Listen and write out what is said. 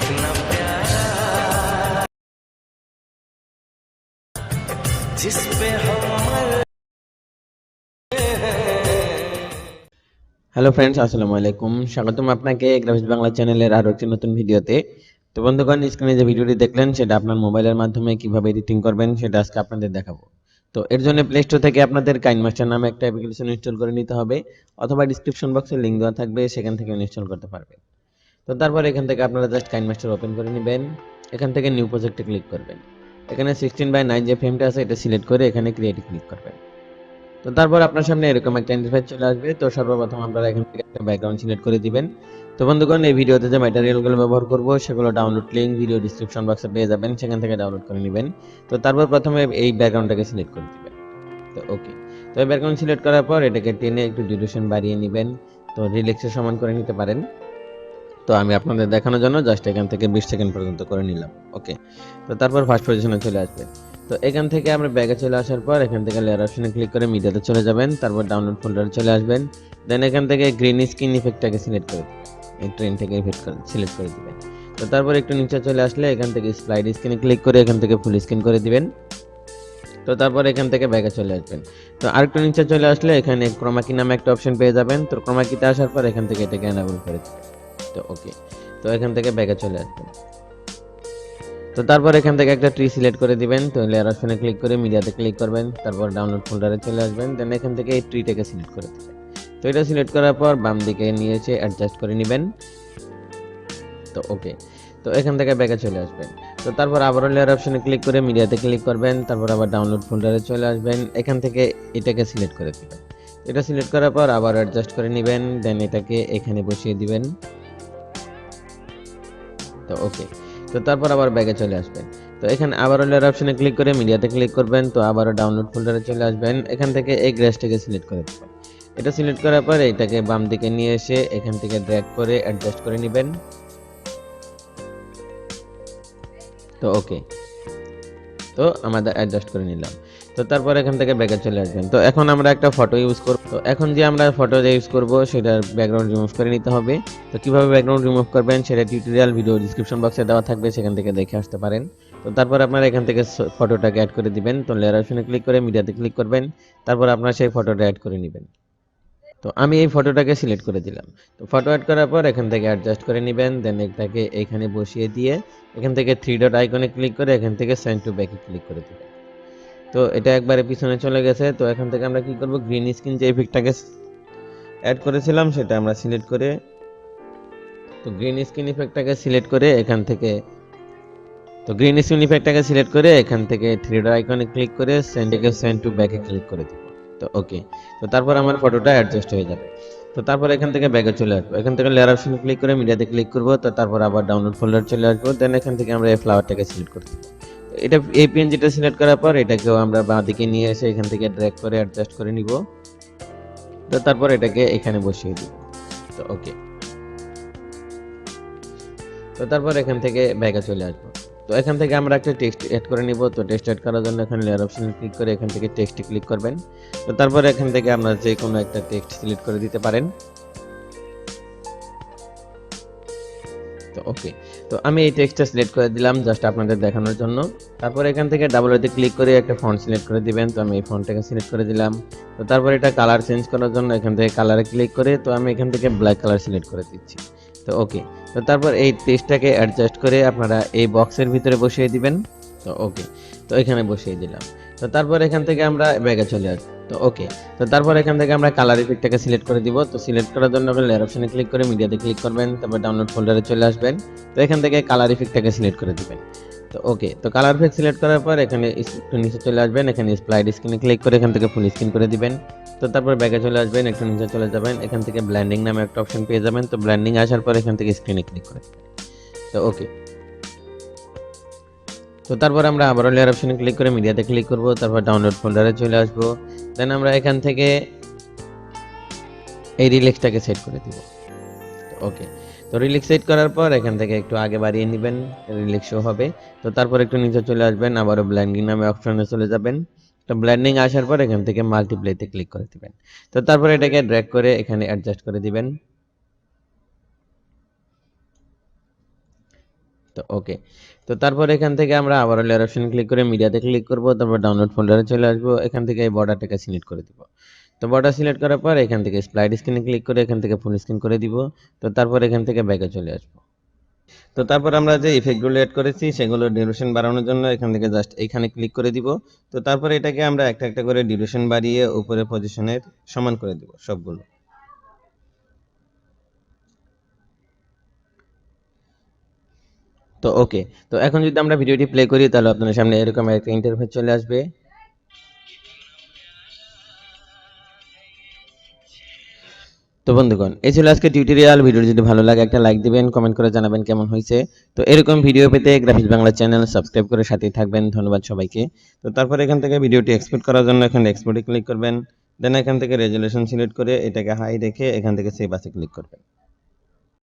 कितना प्यारा जिस पे हम হ্যালো ফ্রেন্ডস, আসসালামু আলাইকুম। স্বাগতম আপনাকে গ্রাফিক্স বাংলা চ্যানেলের আরো একটি নতুন ভিডিওতে। তো বন্ধুগণ, স্ক্রিনে যে ভিডিওটি দেখলেন সেটা আপনার মোবাইলের মাধ্যমে কিভাবে এডিটিং করবেন সেটা আজকে আপনাদের দেখাবো। তো এর জন্য প্লে স্টোর থেকে আপনাদের কাইনমাস্টার নামে একটা অ্যাপ্লিকেশন ইনস্টল করে নিতে হবে, অথবা ডিসক্রিপশন বক্সে লিংক দেওয়া থাকবে, সেখান থেকে ইনস্টল করতে পারবেন। তো তারপর এখান থেকে আপনারা জাস্ট কাইনমাস্টার ওপেন করে নেবেন। এখান থেকে নিউ প্রজেক্টে ক্লিক করবেন। এখানে 16:9 যে ফ্রেমটা আছে এটা সিলেক্ট করে এখানে ক্রিয়েটে ক্লিক করবেন। তো তারপর আপনার সামনে এরকম একটা ইন্টারফেস চলে আসবে। তো সর্বপ্রথম আপনারা এখান থেকে একটা ব্যাকগ্রাউন্ড সিলেক্ট করে দিবেন। তো বন্ধুগণ, এই ভিডিওতে যে ম্যাটেরিয়ালগুলো ব্যবহার করব সেগুলো ডাউনলোড লিংক ভিডিও ডেসক্রিপশন বক্সে পেয়ে যাবেন, সেখান থেকে ডাউনলোড করে নেবেন। তো তারপর প্রথমে এই ব্যাকগ্রাউন্ডটাকে সিলেক্ট করে দিবেন। তো ওকে, তো এই ব্যাকগ্রাউন্ড সিলেক্ট করার পর এটাকে টেনে একটু ডিউরেশন বাড়িয়ে নেবেন। তো রিল্যাক্সের সমান করে নিতে পারেন। তো আমি আপনাদের দেখানোর জন্য জাস্ট এখান থেকে 20 সেকেন্ড পর্যন্ত করে নিলাম। ওকে, তো তারপর ফার্স্ট পজিশনে চলে আসবে। তো এখান থেকে আমরা ব্যাগে চলে আসার পর এখান থেকে লেয়ার অপশনে ক্লিক করে মিডিয়াতে চলে যাবেন, তারপর ডাউনলোড ফোল্ডারে চলে আসবেন। দেন এখান থেকে গ্রিন স্ক্রিন ইফেক্টটাকে সিলেক্ট করে দিবেন, এই ট্রেন থেকে ইফেক্ট করে সিলেক্ট করে দিবেন। তো তারপর একটু নিচে চলে আসলে এখান থেকে স্লাইড স্ক্রিনে ক্লিক করে এখান থেকে ফুল স্ক্রিন করে দিবেন। তো তারপর এখান থেকে ব্যাগে চলে আসবেন। তো আরেকটু নিচে চলে আসলে এখানে ক্রোমাকি নামে একটা অপশন পেয়ে যাবেন। তো ক্রোমাকিতে আসার পর এখান থেকে এটাকে এনাবল করে দিবেন। তো ওকে, তো এখান থেকে ব্যাগে চলে আসবেন। তো তারপর এখান থেকে একটা ট্রি সিলেক্ট করে দিবেন। তো লেয়ার অপশনে ক্লিক করে মিডিয়াতে ক্লিক করবেন, তারপর ডাউনলোড ফোল্ডারে চলে আসবেন। দেন এখান থেকে এই ট্রিটাকে সিলেক্ট করে দিবেন। তো এটা সিলেক্ট করার পর বাম দিকে নিয়ে এসে অ্যাডজাস্ট করে নেবেন। তো ওকে, তো এখান থেকে ব্যাকে চলে আসবেন। তো তারপর আবারও লেয়ার অপশনে ক্লিক করে মিডিয়াতে ক্লিক করবেন, তারপর আবার ডাউনলোড ফোল্ডারে চলে আসবেন। এখান থেকে এটাকে সিলেক্ট করে দিবেন। এটা সিলেক্ট করার পর আবার অ্যাডজাস্ট করে নেবেন, দেন এটাকে এখানে বসিয়ে দিবেন। তো ওকে, তো তারপর আবার ব্যাগে চলে আসবেন। তো এখানে আবারও লেয়ার অপশনে ক্লিক করে মিডিয়াতে ক্লিক করবেন। তো আবারও ডাউনলোড ফোল্ডারে চলে আসবেন। এখান থেকে এই গ্রেসটাকে সিলেক্ট করে দেবেন। এটা সিলেক্ট করার পর এটাকে বাম দিকে নিয়ে এসে এখান থেকে ড্র্যাগ করে অ্যাডজাস্ট করে নেবেন। তো ওকে, তো আমাদের অ্যাডজাস্ট করে নিলাম। তো তারপর এখান থেকে ব্যাকে চলে আসবেন। তো এখন আমরা একটা ফটো ইউজ করব। তো এখন যে আমরা ফটো ইউজ করব সেটার ব্যাকগ্রাউন্ড রিমুভ করে নিতে হবে। তো কিভাবে ব্যাকগ্রাউন্ড রিমুভ করবেন সেটা টিউটোরিয়াল ভিডিও ডেসক্রিপশন বক্সে দেওয়া থাকবে, সেখান থেকে দেখে আসতে পারেন। তো তারপর আপনারা এখান থেকে ফটোটাকে অ্যাড করে দিবেন। তো লেয়ার অপশনে ক্লিক করে মিডিয়াতে ক্লিক করবেন, তারপর আপনারা সেই ফটোটা অ্যাড করে নেবেন। তো আমি এই ফটোটাকে সিলেক্ট করে দিলাম। তো ফটো অ্যাড করার পর এখান থেকে অ্যাডজাস্ট করে নেবেন, দেন এটাকে এখানে বসিয়ে দিয়ে এখান থেকে 3 ডট আইকনে ক্লিক করে এখান থেকে সেন্ড টু ব্যাকে ক্লিক করে দিবেন। তো এটা একবারে পিছনে চলে গেছে। তো এখান থেকে আমরা কি করব, গ্রিন স্ক্রিন যে ইফেক্টটাকে অ্যাড করেছিলাম সেটা আমরা সিলেক্ট করে, তো গ্রিন স্ক্রিন ইফেক্টটাকে সিলেক্ট করে এখান থেকে, তো গ্রিন স্ক্রিন ইফেক্টটাকে সিলেক্ট করে এখান থেকে 3 ডট আইকনে ক্লিক করে সেন্ড টু ব্যাকে ক্লিক করে দিব। তো ওকে, তো তারপর আমার ফটোটা অ্যাডজাস্ট হয়ে যাবে। তো তারপর এখান থেকে ব্যাকে চলে আসবো। এখান থেকে লেয়ার অপশনে ক্লিক করে মিডিয়াতে ক্লিক করব। তো তারপর আবার ডাউনলোড ফোল্ডার চলে আসবো। দেন এখান থেকে আমরা এই ফ্লাওয়ারটাকে সিলেক্ট করে দিব। এটা এই পিএনজিটা সিলেক্ট করার পর এটাকেও আমরা বাঁ দিকে নিয়ে এসে এখান থেকে ড্র্যাগ করে অ্যাডজাস্ট করে নিব। তো তারপর এটাকে এখানে বসিয়ে দিব। তো ওকে, তো তারপর এখান থেকে ব্যাকে চলে আসবো। তো এখান থেকে আমরা একটা টেক্সট এড করে নিব। তো টেক্সট এড করার জন্য এখানে লেয়ার অপশনে ক্লিক করে এখান থেকে টেক্সটে ক্লিক করবেন। তো তারপর এখান থেকে আমরা যে কোনো একটা টেক্সট সিলেক্ট করে দিতে পারেন। তো ওকে, তো আমি এই টেক্সটটা সিলেক্ট করে দিলাম জাস্ট আপনাদের দেখানোর জন্য। তারপর এখান থেকে ডাবল এতে ক্লিক করে একটা ফন্ট সিলেক্ট করে দিবেন। তো আমি এই ফন্টটাকে সিলেক্ট করে দিলাম। তো তারপর এটা কালার চেঞ্জ করার জন্য এখান থেকে কালারে ক্লিক করে, তো আমি এখান থেকে ব্ল্যাক কালার সিলেক্ট করে দিচ্ছি। তো ওকে, তো তারপর এই টেক্সটটাকে অ্যাডজাস্ট করে আপনারা এই বক্সের ভিতরে বসিয়ে দিবেন। তো ওকে, তো এখানে বসিয়ে দিলাম। তো তারপর এখান থেকে আমরা ব্যাগে চলে আসবো। তো ওকে, তো তারপর এখান থেকে আমরা কালার ইফেক্টটাকে সিলেক্ট করে দিব। তো সিলেক্ট করার জন্য আপনি লেয়ার অপশনে ক্লিক করে মিডিয়াতে ক্লিক করবেন, তারপর ডাউনলোড ফোল্ডারে চলে আসবেন। তো এখান থেকে কালার ইফেক্টটাকে সিলেক্ট করে দিবেন। তো ওকে, তো কালার ইফেক্ট সিলেক্ট করার পর এখানে একটু নিচে চলে আসবেন, এখানে স্প্লাইড স্ক্রিনে ক্লিক করে এখান থেকে ফুল স্ক্রিন করে দিবেন। তো তারপর ব্যাকে চলে আসবেন, একটু নিচে চলে যাবেন, এখান থেকে ব্ল্যান্ডিং নামে একটা অপশন পেয়ে যাবেন। তো ব্ল্যান্ডিং আসার পর এখান থেকে স্ক্রিনে ক্লিক করে দিবেন। তো ওকে, তো তারপর আমরা আবারও লেয়ার অপশনে ক্লিক করে মিডিয়াতে ক্লিক করব, তারপর ডাউনলোড ফোল্ডারে চলে আসবো। দেন আমরা এখান থেকে এই রিলেক্সটাকে সেট করে দিব। ওকে, তো রিলেক্স সেট করার পর এখান থেকে একটু আগে বাড়িয়ে নেবেন, রিলেক্স শো হবে। তো তারপর একটু নিচে চলে আসবেন, আবারও ব্লেন্ডিং নামে অপশনে চলে যাবেন। তো ব্লেন্ডিং আসার পর এখান থেকে মাল্টিপ্লাইতে ক্লিক করে দিবেন। তো তারপর এটাকে ড্র্যাগ করে এখানে অ্যাডজাস্ট করে দিবেন। তো ওকে। তো তারপর এখান থেকে আমরা আবারও লেয়ার অপশন ক্লিক করে মিডিয়াতে ক্লিক করব, তারপর ডাউনলোড ফোল্ডারে চলে আসবো, এখান থেকে এই বর্ডারটাকে সিলেক্ট করে দিব। তো বর্ডার সিলেক্ট করার পর এখান থেকে স্প্লাইড স্ক্রিনে ক্লিক করে এখান থেকে ফুল স্ক্রিন করে দিব। তো তারপর এখান থেকে ব্যাকে চলে আসবো। তো তারপর আমরা যে ইফেক্টগুলো এড করেছি সেগুলোর ডিউরেশন বাড়ানোর জন্য এখান থেকে জাস্ট এইখানে ক্লিক করে দিব। তো তারপর এটাকে আমরা একটা একটা করে ডিউরেশন বাড়িয়ে উপরের পজিশনের সমান করে দিব সবগুলো। তো ওকে। তো এখন যদি আমরা ভিডিওটি প্লে করি তাহলে আপনার সামনে এরকম একটা ইন্টারফেস চলে আসবে। তো বন্ধুগণ, এই ছিল আজকে টিউটোরিয়াল। ভিডিওটি যদি ভালো লাগে একটা লাইক দিবেন, কমেন্ট করে জানাবেন কেমন হয়েছে। তো এরকম ভিডিও পেতে গ্রাফিক্স বাংলা চ্যানেল সাবস্ক্রাইব করে সাথেই থাকবেন। ধন্যবাদ সবাইকে। তো তারপর এখান থেকে ভিডিওটি এক্সপোর্ট করার জন্য এখানে এক্সপোর্টে ক্লিক করবেন। দেন এখান থেকে রেজুলেশন সিলেক্ট করে এটাকে হাই রেখে এখান থেকে সেভ আসে ক্লিক করবেন।